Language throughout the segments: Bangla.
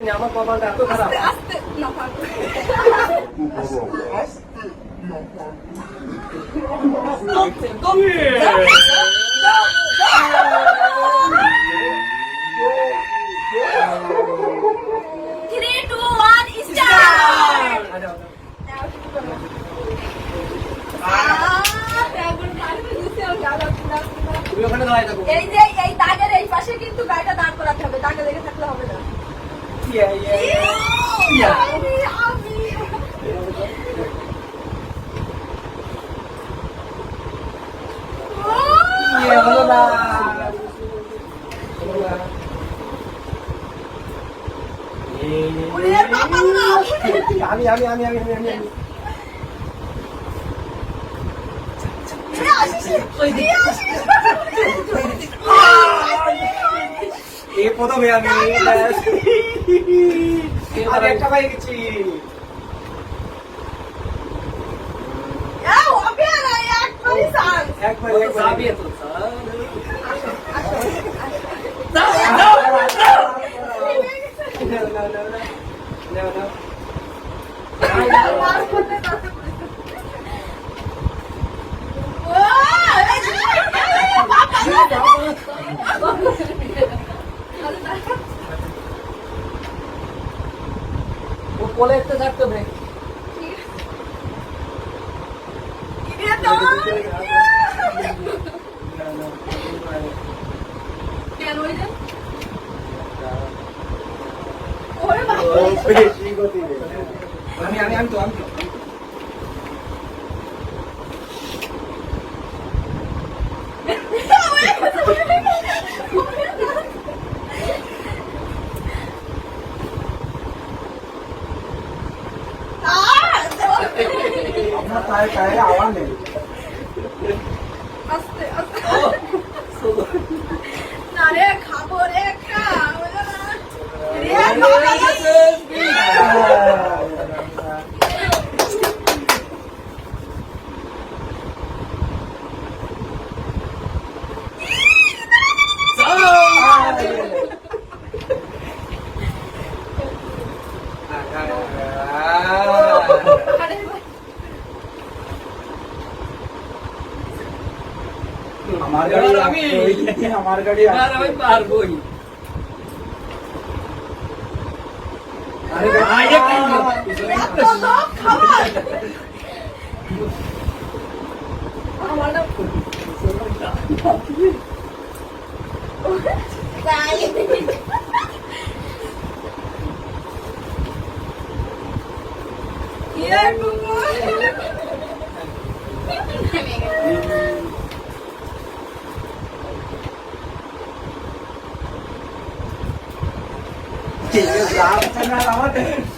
আমার কপালটা এত খারাপ। আস্তে না পারবো। Three, two, one, start! তুমি ওখানে দাঁড়ায় থাকো। এই যে এই দাগের এই পাশে কিন্তু গাড়িটা দাঁড় করাতে হবে, দাগে লেগে থাকলে হবে না। হলো না। আমি এই প্রথমে আমি একটা পাই গেছি। একবার যাবি তো ও কোলে একটু থাকতো ভাই। আমি তো আপনার পায়ে আওয়াজ নেই। আস্তে আস্তে না রে, খাবো রে একটা আমার গাড়ি আমি পারবোই। আমার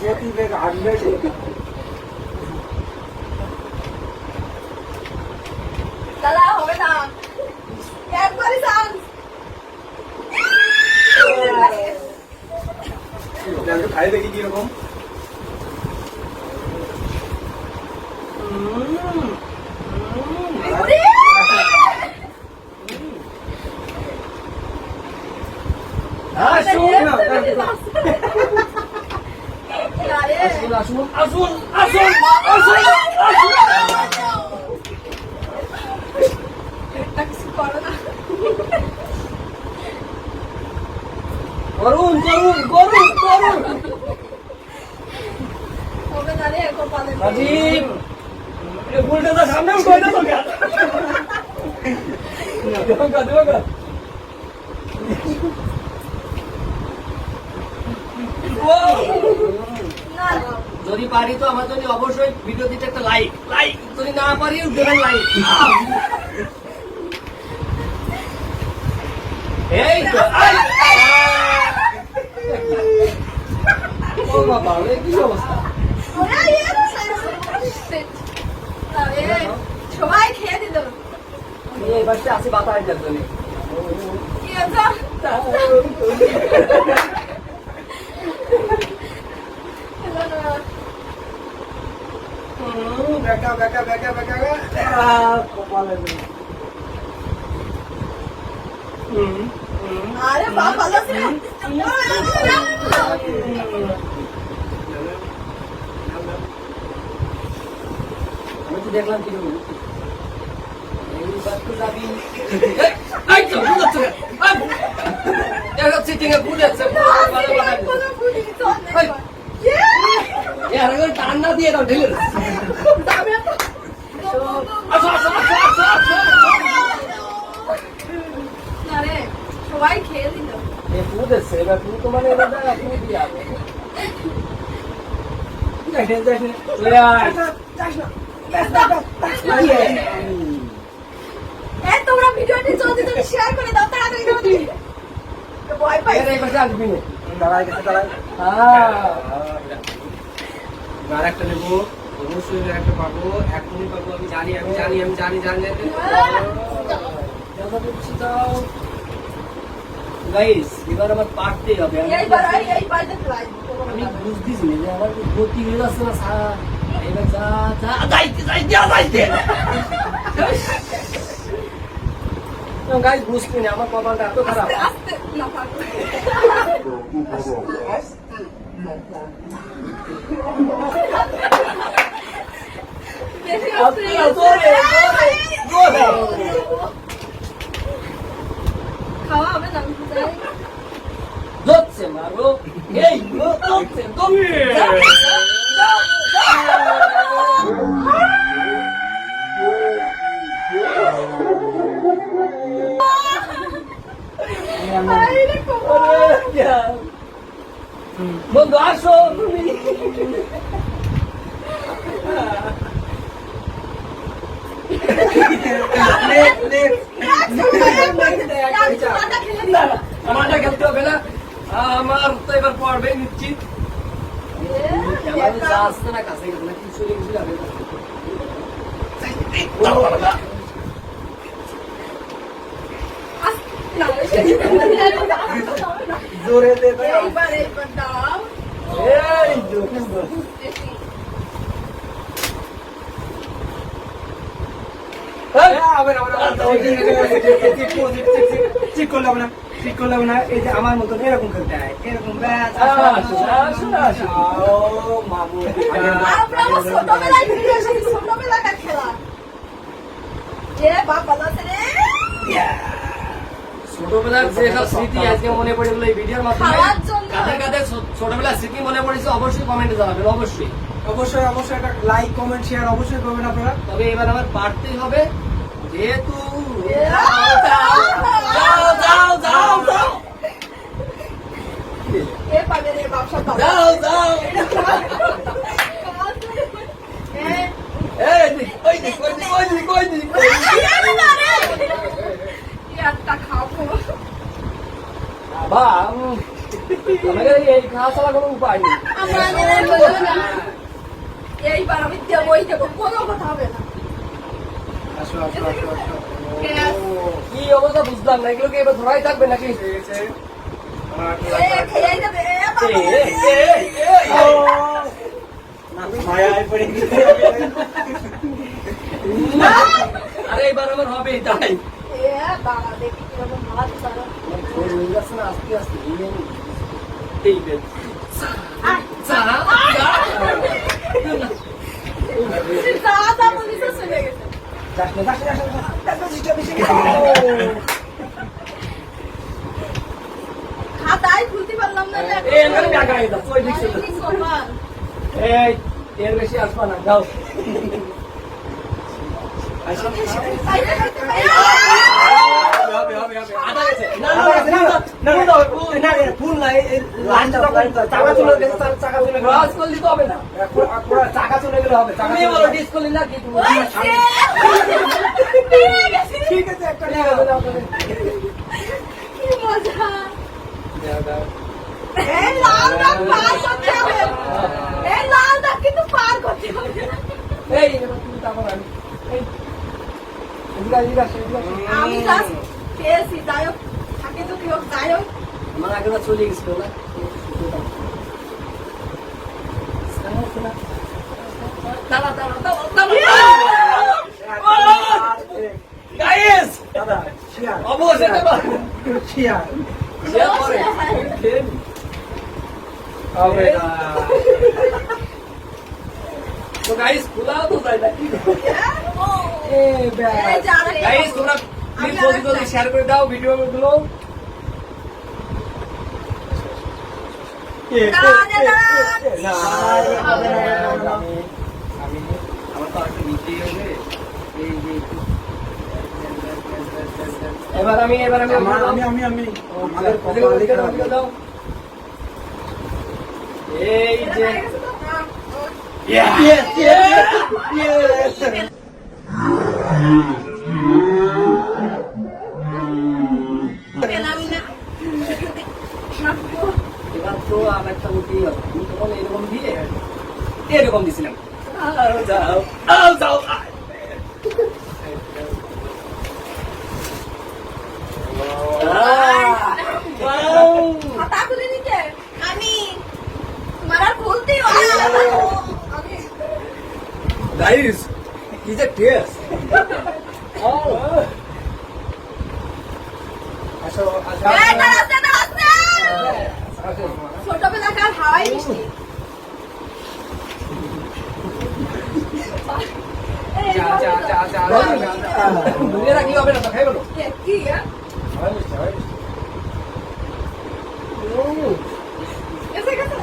গতিবেগ 100 দাদা হবে না, একবারই চান্স। খাই দেখি কিরকম। করুন করুন করুন করুন রাজীব উল্টে তো সামনে উঠে না তোকে দেবো যদি পারি তো আমার জন্য অবশ্যই ভিডিও দিতে একটা লাইক যদি না পারি দেবেন লাইক। এই তো ও বাবা কি অবস্থা। সবাই খেয়ে দিল। এবার আছে বাতায় যাবে কি আছে কপালে আরে বাপ ভালো আছে রে। আমি তো দেখলাম কি এইবার তো যাবি এই তো বুঝছ এটা সিটিং এ বুঝেছে কোনো বুঝি তো নাই। আর এখন টান না দিয়ে দাও ঢেলে দামে তো আচ্ছা আচ্ছা আচ্ছা আচ্ছা আচ্ছা না রে সবাই খেয়ে দিল। এ বুঝেছে এবার তুই তো মানে এটা তুমি দিয়া এ তোমরা ভিডিওটি জলদি জলদি শেয়ার করে দাও তাড়াতাড়ি জলদি। ভয় পাই। আসবি না দাঁড়াই গেছে দাঁড়াই আর একটা নেবো অবশ্যই একটা পাবো এখনই পাবো আমি জানি গাইস এবার আমার পারতেই হবে এইবার এই পাইতে প্রাইজ। আমি বুঝতেছি না যে আমার গতি হয়ে যাচ্ছে না স্যার এবার যা যা যাইতে গাইস বুঝতে না আমার কপালটা এত খারাপ আস্তে না পারবো। দেখি আস্তে খাওয়া হবে না আমি যাই। ধরছে মারো এই ধরছে আরে কমাল। বন্ধু আসো তুমি আমারটা খেলতে হবে না আমার তো এবার পড়বে নিশ্চিত যা আসছে না কাছে গেছে না কিছু কিছু যাবে জোরে দে এইবার দাও। এই ঠিক করলাম না এই যে আমার মতন এরকম খেলতে হয় এরকম ব্যাস মামু আমরা ছোটবেলায় ভিডিও দেখি ছোটবেলাকার খেলা। এ বাপ ভালো আছে রে। ছোটবেলার যেসব স্মৃতি আজকে মনে পড়ে গেল এই ভিডিওর মাধ্যমে খাওয়ার জন্য। কাদের কাদের ছোটবেলার স্মৃতি মনে পড়েছে অবশ্যই কমেন্টে জানাবেন অবশ্যই অবশ্যই একটা লাইক কমেন্ট শেয়ার অবশ্যই করবেন আপনারা তবে এবার আমার পারতেই হবে যেহেতু যাও এ পাবে রে বাপ সব ভালো। যাও এই দিক ওই দিক একটা খাবো। বাবা আমাদের এই খাওয়া ছাড়া কোনো উপায় নেই এইবার আমি দেবই দেবো কোনো কথা হবে না। আসো কি অবস্থা বুঝলাম না এগুলোকে এবার ধরাই থাকবে নাকি এ খেয়ে যাবে এ বাবা মায়ায় পড়ে গেছে আরে এবার আমার হবে তাই এ বাবা দেখি কিরকম ভাত তারা। আস্তে আস্তে এই বেশ দাদা পুলিশে চলে গেছে। খাতায় খুলতে পারলাম না রে। কি করবা? এই এর বেশি আসবা না যাও খাইতে খাইতে খাইতে। আদা গেছে ফুল নাই চাকা চলে গেছে চাকা চলে গেলে ব্রাশ করলি তো হবে না চাকা চলে গেলে হবে চাকা তুমি বলো ডিস করলি না কি তুমি পেয়ে গেছি। ঠিক আছে একটা কি মজা। এই লাল দাগ পার করতে হবে। এই লাল দাগ কিন্তু পার করতে হবে। এই এবার তুমি তারপর আমি এই এদিকে আমি জাস্ট খেয়েছি যাই হোক থাকে তো কি হোক যাই হোক। আমার আগেবার চলে গেছিল না দাদা শেয়ার অবশ্যই শেয়ার হবে না। তো গাইস খোলাও তো যায় না কি এই যে আরেকটা গাইস তোমরা প্লিজ জলদি জলদি শেয়ার করে দাও ভিডিও গুলো। আমার তো আরেকটা নিতেই হবে। এবার আমি আমাদের দাও এই যে এবার তো আর একটা উঠি তখন এরকম দিয়ে এরকম দিছিলাম যাও খাতা খুলে নিতে আমি তোমার আর খুলতেই হবে না। আমি গাইস কি যে টেস্ট আসো এই দাঁড়াতে দাঁড়াতে ছোটবেলাকার হাওয়াই মিষ্টি এই দুনিয়া রাখলে হবে না তো খাই বলো কি এসে গেছে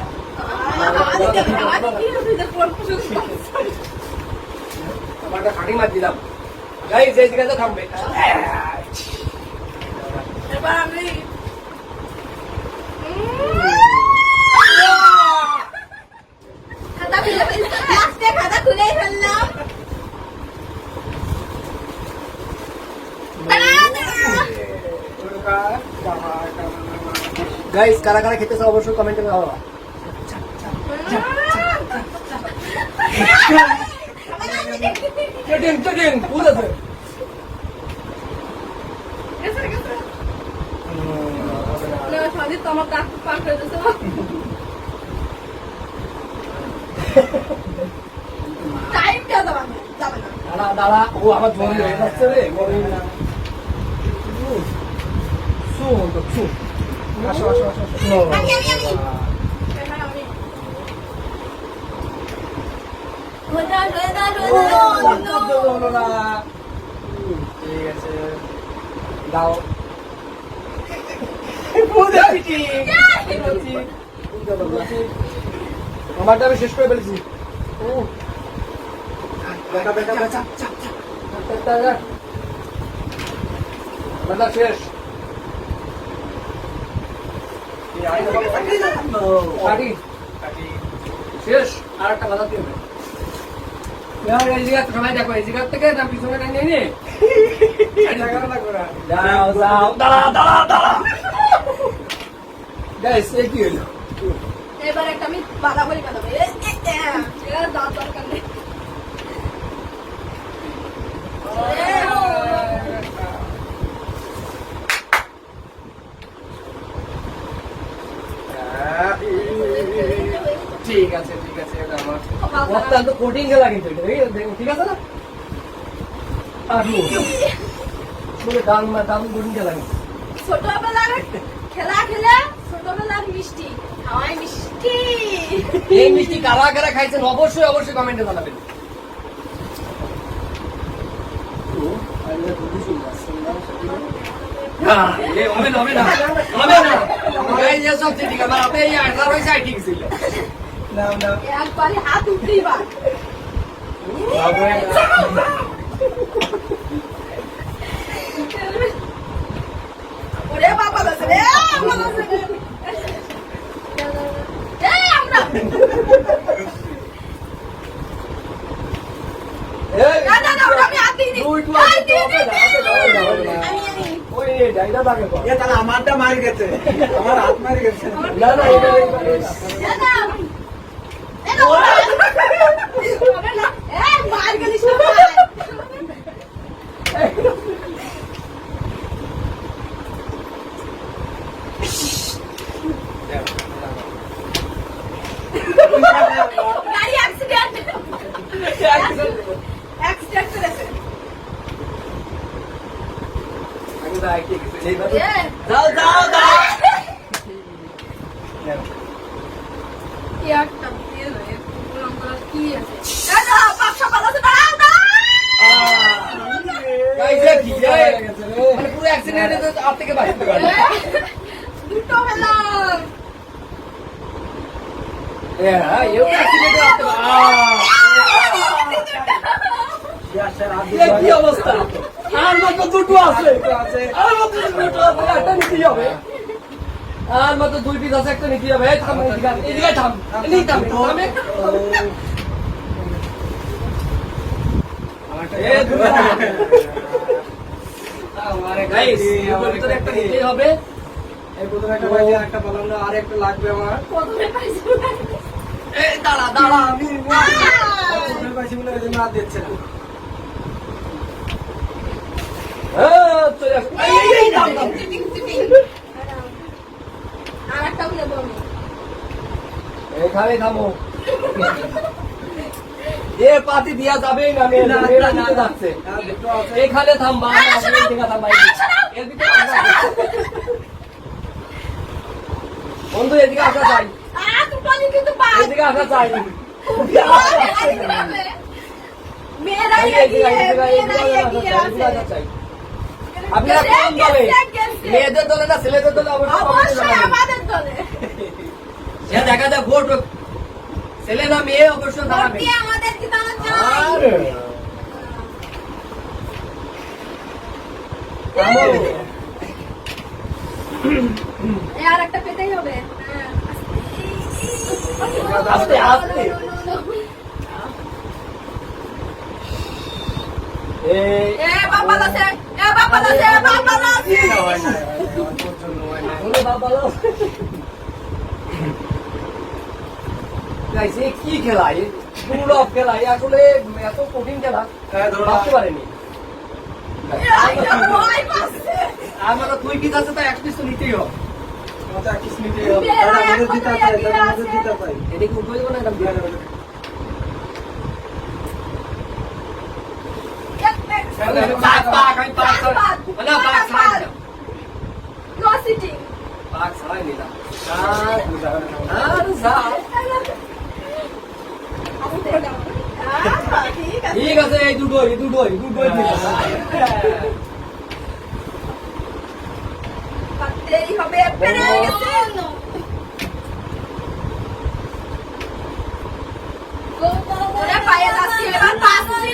আমারটা কাটিং মার দিলাম গাইস এই দিকে তো থামবে এবার আমি খাতা খুলে ফেললাম লাস্টে খাতা খুলেই ফেললাম গাইস কারা কারা খেতেছে অবশ্যই কমেন্টে জানাও চেটিং ভুল আছে তোমার দাঁত পাক হয়ে যাচ্ছে টাইম দেওয়া যাবে না দাঁড়া ও আমার জমি হয়ে যাচ্ছে রে আসো আমি এবার আমি ঠিক আছে দাও আমারটা আমি শেষ করে ফেলেছি আমারটা শেষ শেষ আর একটা বাধা দিয়ে এই জায়গা সবাই দেখো এই জায়গার থেকে না পিছনে নিয়ে নিয়ে কি হলো এবার একটা আমি বাধা বলি বানাবো দাঁত দরকার নেই ঠিক আছে এটা আমার অত্যন্ত কঠিন খেলা কিন্তু এটা ঠিক আছে না দাম কঠিন খেলা কিন্তু ছোটবেলার খেলা খেলে ছোটবেলার মিষ্টি হাওয়াই মিষ্টি এই মিষ্টি কারা কারা খাইছেন অবশ্যই কমেন্টে জানাবেন হবে না সব ঠিক আছে আপনি এই 18 হয়েছে ঠিক ছিল একবারই হাত উঠতেই বার ওরে বাবা আছে রে বাবা আছে রে আমরা না আমি হাত দিই আমারটা মারি গেছে আমার হাত মারি গেছে মার গেলিস গাড়ি অ্যাক্সিডেন্ট করেছে যাও একটা বিয়ে নয়, বললাম বলা কি আছে? এই না, পাঁচশো পালাতে দাঁড়াও, দাঁড়াও! গাইছে কি রে? মানে পুরো অ্যাক্সিডেন্টে তো হাত থেকে বাইরে হয়ে গেল। দুটো পেলাম। হ্যাঁ, এও অ্যাক্সিডেন্টে হাত থেকে কি অবস্থা? আর মাত্র দুটো আছে। আর মাত্র দুটো আছে, একটা নিতেই হবে। আর মাত্র 2 পিস আছে, একটা নিতেই হবে। এই থাম, এদিকে থাম। এদিকে থাম, থামে। গাইস, এর ভিতরে একটা নিতেই হবে। এই প্রথমে একটা পাইছি, আরেকটা পেলাম না, আর একটা লাগবে আমার। প্রথমে পাইছি। এই দাঁড়া, দাঁড়া, আমি প্রথমে পাইছি বলে ওই জন্য আর দিচ্ছে না। চলে আস। এই, দাম, দাম। আর একটাও নেবো আমি। এখানে থামো। এ পাতি দিয়া যাবে না, মেয়েরা নিতে যাচ্ছে। আর দুটো আছে। এখানে থামবা, এদিকে থামবা। এর ভিতরে বন্ধু এদিকে আসা চাই, দুটো নিয়ে কিন্তু পাঁচ। এদিকে আসা চাই। মেয়েরাই এগিয়ে, মেয়েরাই এগিয়ে আছে। আপনারা কোন দলে? মেয়েদের দলে না ছেলেদের দলে? অবশ্যই অবশ্যই আমাদের দলে। সে দেখা যায় ভোট ছেলে না মেয়ে অবশ্যই ভোট দাঁড়াবে। দিয়ে আমাদের জিতানো চাই। আরে, থামো। এই আর একটা পেতেই হবে। আস্তে, আস্তে। এই এ বাবা দাসে, এ বাবা দাসে, বাবা দাসে। বলো বাবা, বলো। Guys, এ কি খেলা? এ দুর্লভ খেলা। এ আসলে এত কঠিন খেলা ভাবতে পারেনি। ভয় পাচ্ছে। আমার 2 পিস আছে, তো 1 পিস তো নিতেই হবে। মজা কিস নিতে হবে। তাহলে আমাদের জিতা চাই, তাহলে আমাদের জিতা চাই। এদিকে উঠে যাবো না, এটা দিয়ে দেবো। পাক, পাক, আমি পাক ছাড়া- না, পাক ছাড়াই দিলাম। No sitting. পাক ছাড়াই দিলাম। আর যা। ঠিক আছে। ঠিক আছে, এই দুটোই দিলাম। পারতেই হবে, পেরে গেছে। ওরে পায়ে যাচ্ছি, এবার পাচ্ছি।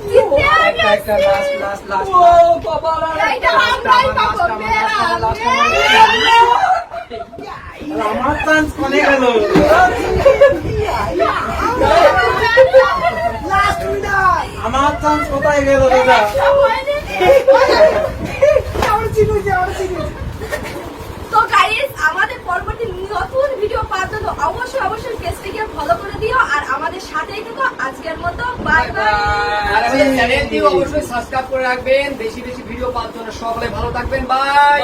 জিতে একটা গেছি। লাস্ট ও বাবা রে। এইটা আমরাই পাবো, মেয়েরা। আমার চান্স কোনে গেল? আমার চান্স কোথায় গেল দাদা? তো গাইস, আমাদের পরবর্তী নতুন ভিডিও পাওয়ার জন্য অবশ্যই পেজটিকে ফলো করে দিও আর আমাদের সাথেই থেকো। আজকের মতো বাই বাই। আর আমাদের চ্যানেলটি অবশ্যই সাবস্ক্রাইব করে রাখবেন। বেশি বেশি ভিডিও পাওয়ার জন্য সকলে ভালো থাকবেন। বাই।